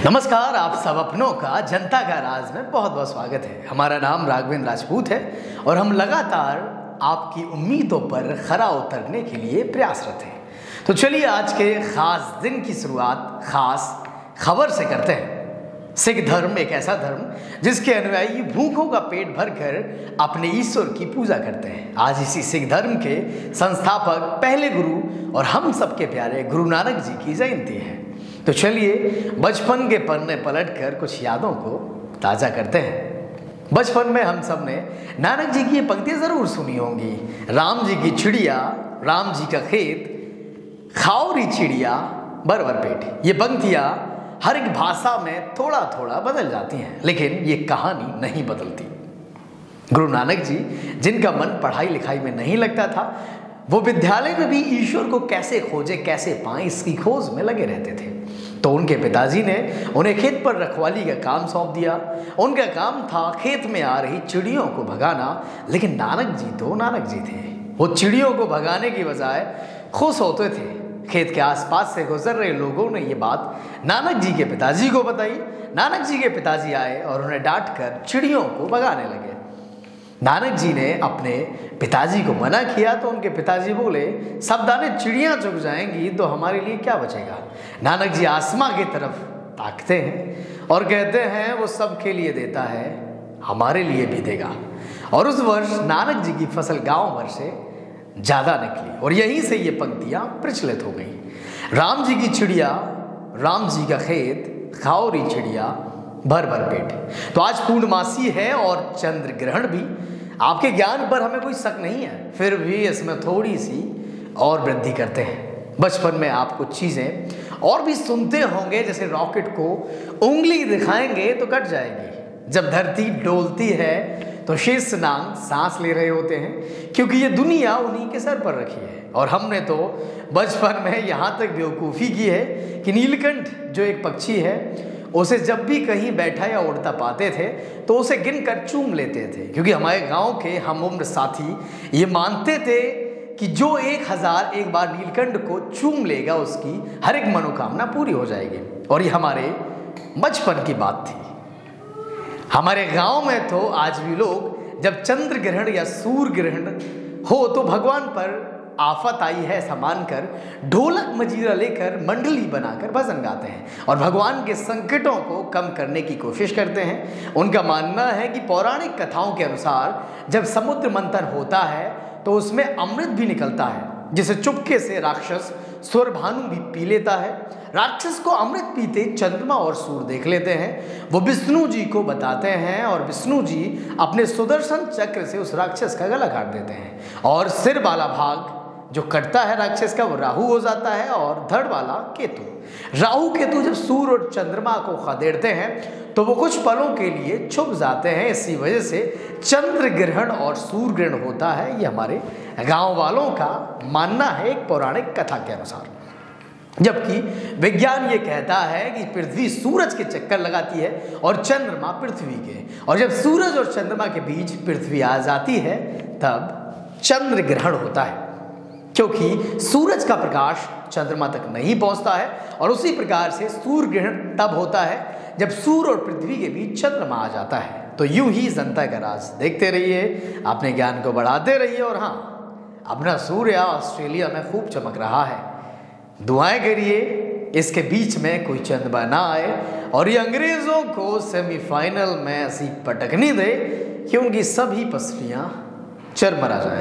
नमस्कार, आप सब अपनों का जनता का राज में बहुत बहुत स्वागत है। हमारा नाम राघवेंद्र राजपूत है और हम लगातार आपकी उम्मीदों पर खरा उतरने के लिए प्रयासरत हैं। तो चलिए आज के खास दिन की शुरुआत खास खबर से करते हैं। सिख धर्म एक ऐसा धर्म जिसके अनुयायी भूखों का पेट भरकर अपने ईश्वर की पूजा करते हैं। आज इसी सिख धर्म के संस्थापक, पहले गुरु और हम सबके प्यारे गुरु नानक जी की जयंती है। तो चलिए बचपन के पन्ने पलटकर कुछ यादों को ताज़ा करते हैं। बचपन में हम सब ने नानक जी की ये पंक्तियाँ ज़रूर सुनी होंगी। राम जी की चिड़िया, राम जी का खेत, खाओ री चिड़िया भर भर पेट। ये पंक्तियाँ हर एक भाषा में थोड़ा थोड़ा बदल जाती हैं, लेकिन ये कहानी नहीं बदलती। गुरु नानक जी, जिनका मन पढ़ाई लिखाई में नहीं लगता था, वो विद्यालय में भी ईश्वर को कैसे खोजे, कैसे पाएं, इसकी खोज में लगे रहते थे। तो उनके पिताजी ने उन्हें खेत पर रखवाली का काम सौंप दिया। उनका काम था खेत में आ रही चिड़ियों को भगाना। लेकिन नानक जी तो नानक जी थे। वो चिड़ियों को भगाने की बजाय खुश होते थे। खेत के आसपास से गुजर रहे लोगों ने ये बात नानक जी के पिताजी को बताई। नानक जी के पिताजी आए और उन्हें डांट कर चिड़ियों को भगाने लगे। नानक जी ने अपने पिताजी को मना किया तो उनके पिताजी बोले, सब दाने चिड़ियाँ चुग जाएंगी तो हमारे लिए क्या बचेगा। नानक जी आसमां की तरफ ताकते हैं और कहते हैं, वो सबके लिए देता है, हमारे लिए भी देगा। और उस वर्ष नानक जी की फसल गांव भर से ज़्यादा निकली और यहीं से ये पंक्तियाँ प्रचलित हो गई। राम जी की चिड़िया, राम जी का खेत, खाओ री चिड़िया भर भर पेट। तो आज पूर्णमासी है और चंद्र ग्रहण भी। आपके ज्ञान पर हमें कोई शक नहीं है, फिर भी इसमें थोड़ी सी और वृद्धि करते हैं। बचपन में आप कुछ चीज़ें और भी सुनते होंगे, जैसे रॉकेट को उंगली दिखाएंगे तो कट जाएगी, जब धरती डोलती है तो शेषनाग सांस ले रहे होते हैं, क्योंकि ये दुनिया उन्हीं के सर पर रखी है। और हमने तो बचपन में यहाँ तक बेवकूफ़ी की है कि नीलकंठ जो एक पक्षी है, उसे जब भी कहीं बैठा या उड़ता पाते थे तो उसे गिनकर चूम लेते थे, क्योंकि हमारे गांव के हम उम्र साथी ये मानते थे कि जो 1000 एक बार नीलकंठ को चूम लेगा उसकी हर एक मनोकामना पूरी हो जाएगी। और ये हमारे बचपन की बात थी। हमारे गांव में तो आज भी लोग जब चंद्र ग्रहण या सूर्य ग्रहण हो तो भगवान पर आफत आई है ऐसा मानकर ढोलक मजीरा लेकर मंडली बनाकर भजन गाते हैं और भगवान के संकटों को कम करने की कोशिश करते हैं। उनका मानना है कि पौराणिक कथाओं के अनुसार जब समुद्र मंथन होता है तो उसमें अमृत भी निकलता है, जिसे चुपके से राक्षस स्वरभानु भी पी लेता है। राक्षस को अमृत पीते चंद्रमा और सूर्य देख लेते हैं। वो विष्णु जी को बताते हैं और विष्णु जी अपने सुदर्शन चक्र से उस राक्षस का गला काट देते हैं और सिर वाला भाग जो कटता है राक्षस का वो राहु हो जाता है और धड़ वाला केतु। राहु केतु जब सूर्य और चंद्रमा को खदेड़ते हैं तो वो कुछ पलों के लिए छुप जाते हैं। इसी वजह से चंद्र ग्रहण और सूर्य ग्रहण होता है। ये हमारे गांव वालों का मानना है एक पौराणिक कथा के अनुसार। जबकि विज्ञान ये कहता है कि पृथ्वी सूरज के चक्कर लगाती है और चंद्रमा पृथ्वी के, और जब सूरज और चंद्रमा के बीच पृथ्वी आ जाती है तब चंद्र ग्रहण होता है, क्योंकि सूरज का प्रकाश चंद्रमा तक नहीं पहुंचता है। और उसी प्रकार से सूर्य ग्रहण तब होता है जब सूर्य और पृथ्वी के बीच चंद्रमा आ जाता है। तो यूं ही जनता का राज देखते रहिए, अपने ज्ञान को बढ़ाते रहिए। और हाँ, अपना सूर्य ऑस्ट्रेलिया में खूब चमक रहा है, दुआएं करिए इसके बीच में कोई चंद्रमा ना आए और ये अंग्रेजों को सेमीफाइनल में ऐसी पटकनी दे कि उनकी सभी पसलियां चरमरा जाए।